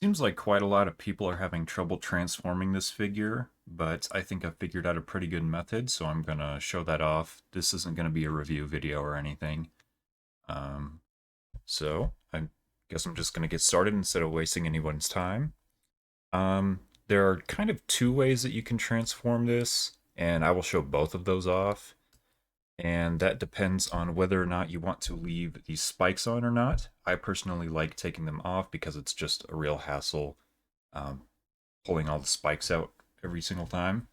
Seems like quite a lot of people are having trouble transforming this figure, but I think I've figured out a pretty good method, so I'm gonna show that off. This isn't gonna be a review video or anything. Um, so I guess I'm just gonna get started instead of wasting anyone's time. There are kind of two ways that you can transform this, and I will show both of those off. And that depends on whether or not you want to leave these spikes on or not. I personally like taking them off because it's just a real hassle um, pulling all the spikes out every single time.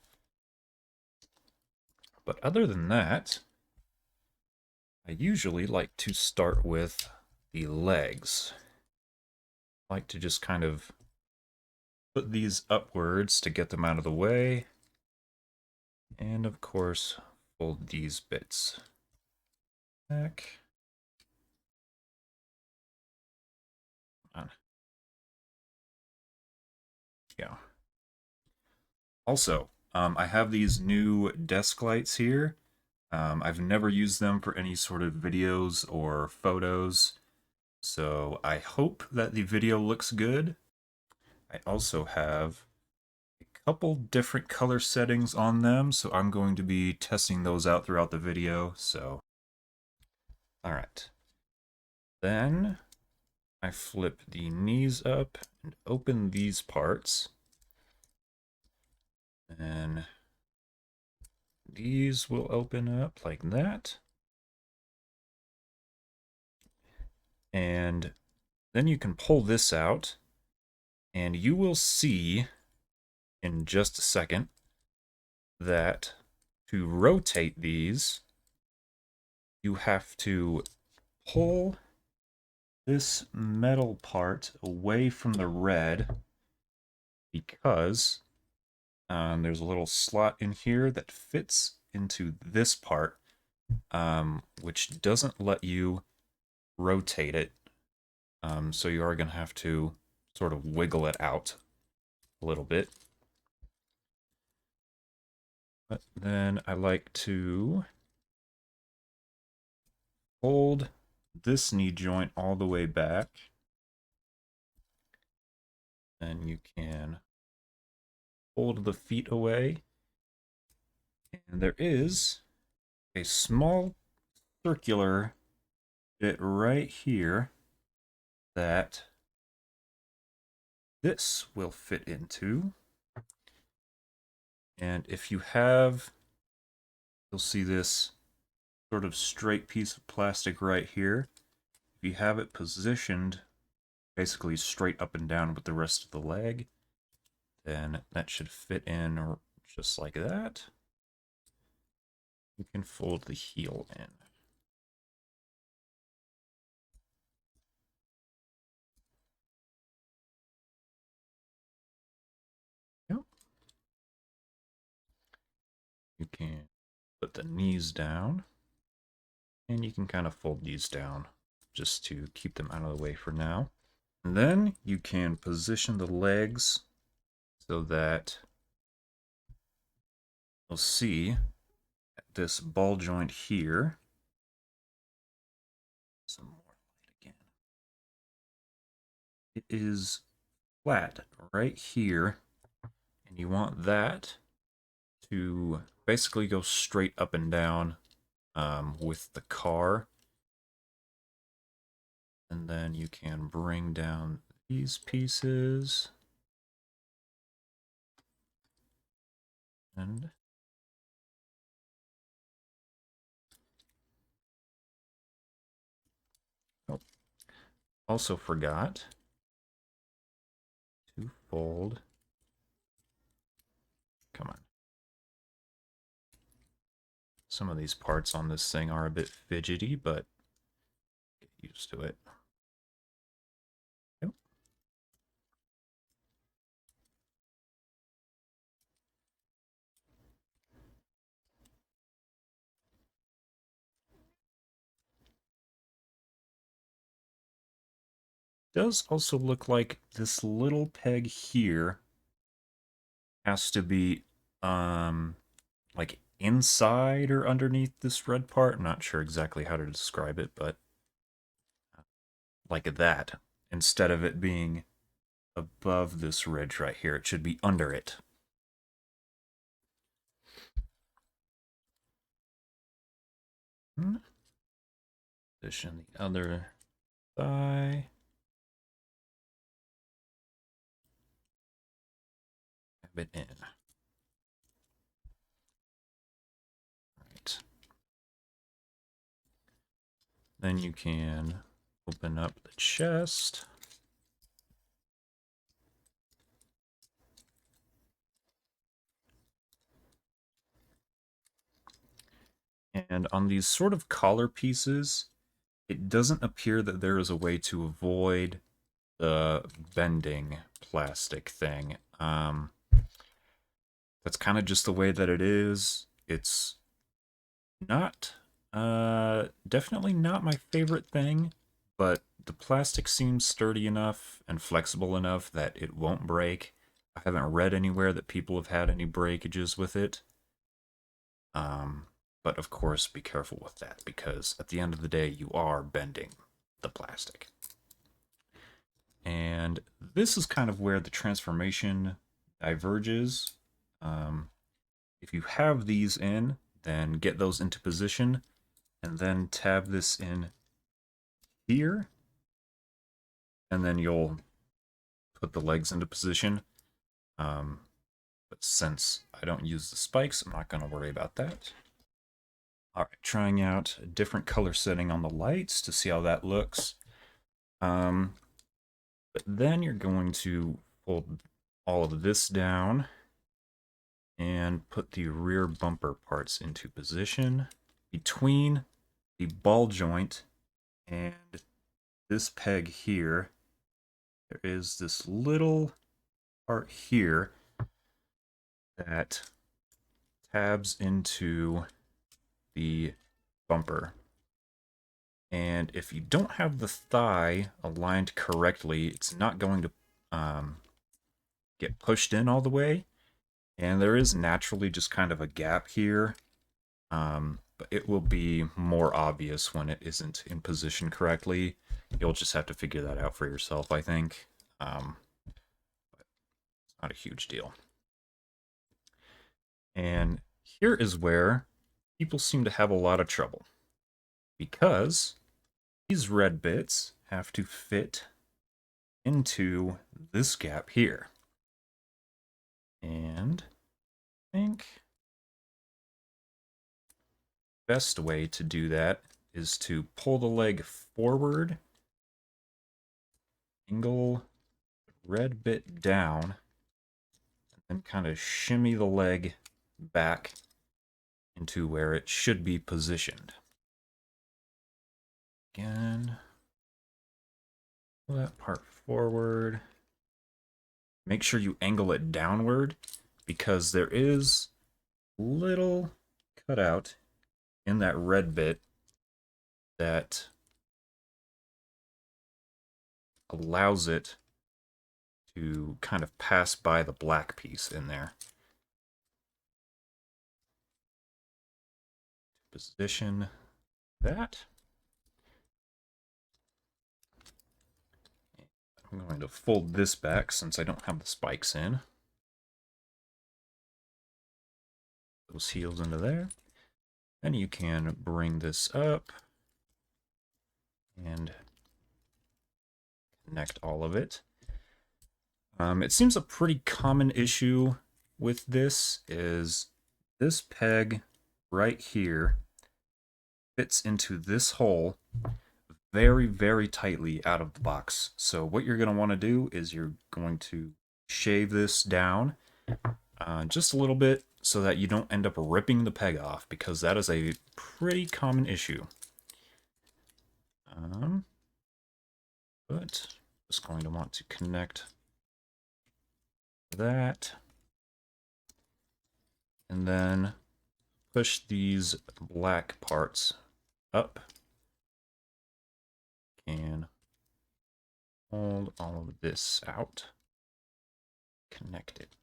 But other than that, I usually like to start with the legs. I like to just kind of put these upwards to get them out of the way. And of course, fold these bits back. Come on. Yeah. Also, I have these new desk lights here. I've never used them for any sort of videos or photos, so I hope that the video looks good. I also have a couple different color settings on them, so I'm going to be testing those out throughout the video, so... Alright. Then I flip the knees up and open these parts. And these will open up like that. And then you can pull this out, and you will see in just a second that to rotate these, you have to pull this metal part away from the red because there's a little slot in here that fits into this part, which doesn't let you rotate it. So you are going to have to sort of wiggle it out a little bit. But then I like to fold this knee joint all the way back. Then you can fold the feet away. And there is a small circular bit right here that this will fit into. And if you have, you'll see this sort of straight piece of plastic right here. If you have it positioned basically straight up and down with the rest of the leg, then that should fit in just like that. You can fold the heel in. Yep. You can put the knees down, and you can kind of fold these down just to keep them out of the way for now. And then you can position the legs so that you'll see this ball joint here. Some more light again. It is flat right here, and you want that to basically go straight up and down with the car. And then you can bring down these pieces. And oh, also forgot to fold. Come on. Some of these parts on this thing are a bit fidgety, but get used to it. Yep. Does also look like this little peg here has to be like inside or underneath this red part. I'm not sure exactly how to describe it, but like that, instead of it being above this ridge right here. It should be under it. Position the other thigh. Have it in. Right. Then you can open up the chest. And on these sort of collar pieces, it doesn't appear that there is a way to avoid the bending plastic thing. That's kind of just the way that it is. It's not, definitely not my favorite thing, but the plastic seems sturdy enough and flexible enough that it won't break. I haven't read anywhere that people have had any breakages with it. But of course, be careful with that because at the end of the day, you are bending the plastic. And this is kind of where the transformation diverges. If you have these in, then get those into position and then tab this in here. And then you'll put the legs into position. But since I don't use the spikes, I'm not going to worry about that. All right, trying out a different color setting on the lights to see how that looks. But then you're going to fold all of this down and put the rear bumper parts into position between the ball joint and this peg here. There is this little part here that tabs into the bumper. And if you don't have the thigh aligned correctly, it's not going to get pushed in all the way. And there is naturally just kind of a gap here. But it will be more obvious when it isn't in position correctly. You'll just have to figure that out for yourself, I think. But it's not a huge deal. And here is where people seem to have a lot of trouble. Because these red bits have to fit into this gap here. And I think the best way to do that is to pull the leg forward, angle the red bit down, and then kind of shimmy the leg back into where it should be positioned. Again, pull that part forward. Make sure you angle it downward because there is little cutout in that red bit that allows it to kind of pass by the black piece in there. Position that. I'm going to fold this back since I don't have the spikes in. Those heels into there. Then you can bring this up and connect all of it. It seems a pretty common issue with this is this peg right here fits into this hole very, very tightly out of the box. So what you're going to want to do is you're going to shave this down just a little bit so that you don't end up ripping the peg off because that is a pretty common issue. But just going to want to connect that and then push these black parts up and hold all of this out, connect it.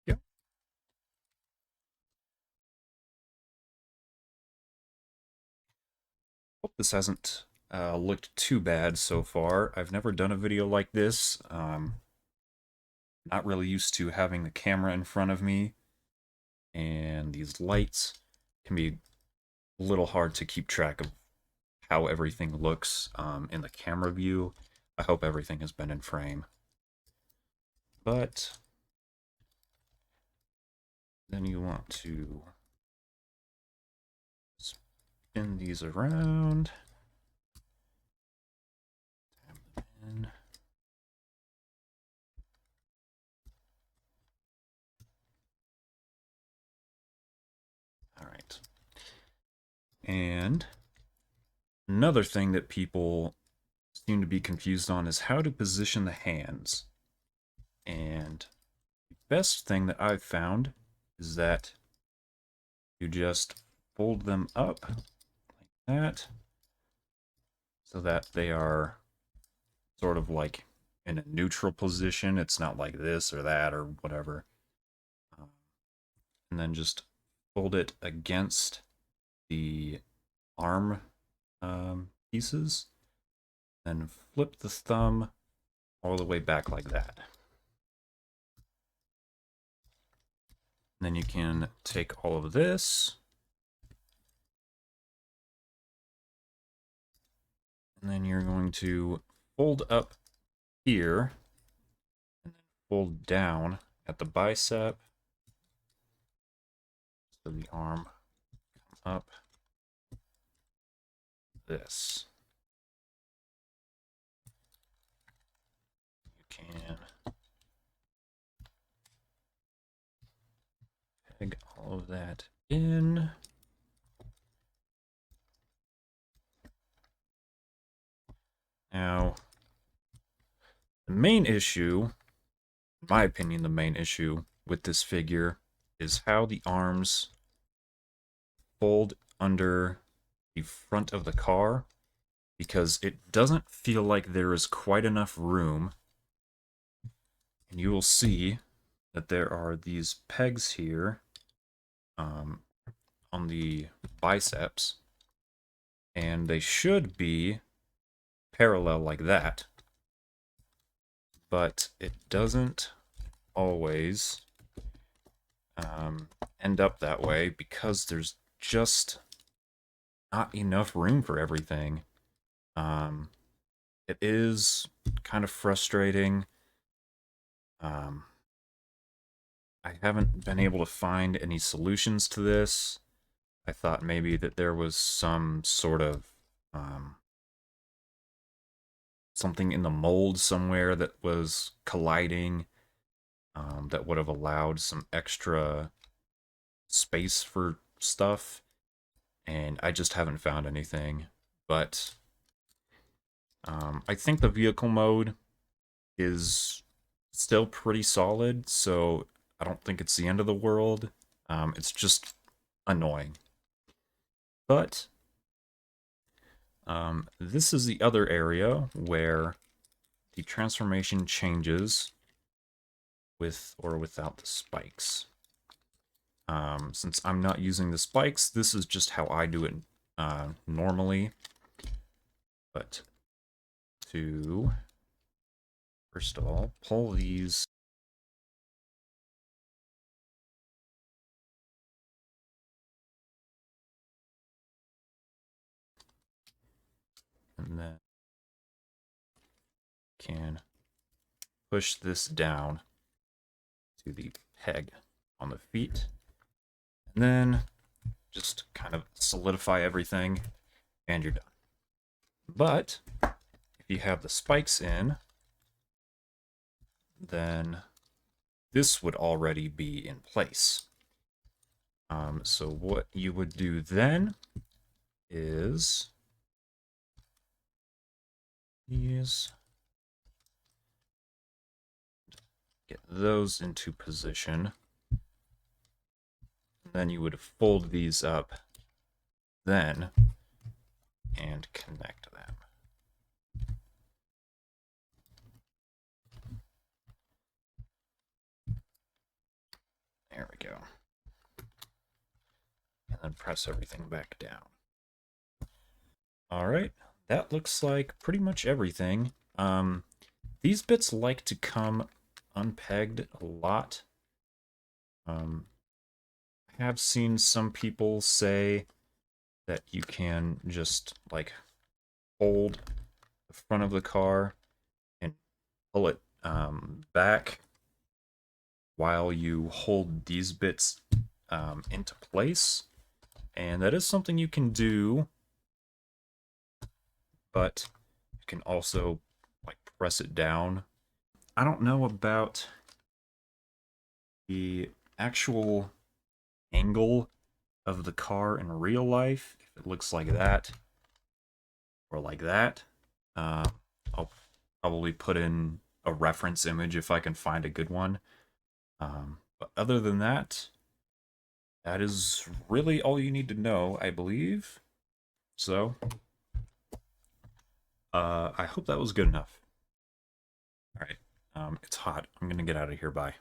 Yep. this hasn't looked too bad so far. I've never done a video like this. Not really used to having the camera in front of me, and these lights can be a little hard to keep track of how everything looks in the camera view. I hope everything has been in frame. But then you want to spin these around. All right. And another thing that people seem to be confused on is how to position the hands. And the best thing that I've found is that you just fold them up like that so that they are sort of like in a neutral position. It's not like this or that or whatever. And then just fold it against the arm pieces. Then flip the thumb all the way back like that. And then you can take all of this and then you're going to fold up here and then fold down at the bicep so the arm come up this. You can peg all of that in. Now, the main issue, in my opinion, the main issue with this figure is how the arms fold under the front of the car, because it doesn't feel like there is quite enough room. And you will see that there are these pegs here on the biceps, and they should be parallel like that, but it doesn't always end up that way because there's just not enough room for everything. It is kind of frustrating. I haven't been able to find any solutions to this. I thought maybe that there was some sort of something in the mold somewhere that was colliding that would have allowed some extra space for stuff, and I just haven't found anything. But I think the vehicle mode is still pretty solid, so I don't think it's the end of the world. It's just annoying. But this is the other area where the transformation changes with or without the spikes. Since I'm not using the spikes, this is just how I do it normally. But to, first of all, pull these and then can push this down to the peg on the feet, and then just kind of solidify everything, and you're done. But if you have the spikes in, then this would already be in place. So what you would do then is these, get those into position. Then you would fold these up then and connect them. There we go. And then press everything back down. All right, that looks like pretty much everything. These bits like to come unpegged a lot. I have seen some people say that you can just like hold the front of the car and pull it back while you hold these bits into place. And that is something you can do, but you can also like press it down. I don't know about the actual angle of the car in real life, if it looks like that or like that. Uh, I'll probably put in a reference image if I can find a good one. But other than that, that is really all you need to know, I believe. So, I hope that was good enough. All right. It's hot. I'm gonna get out of here. Bye.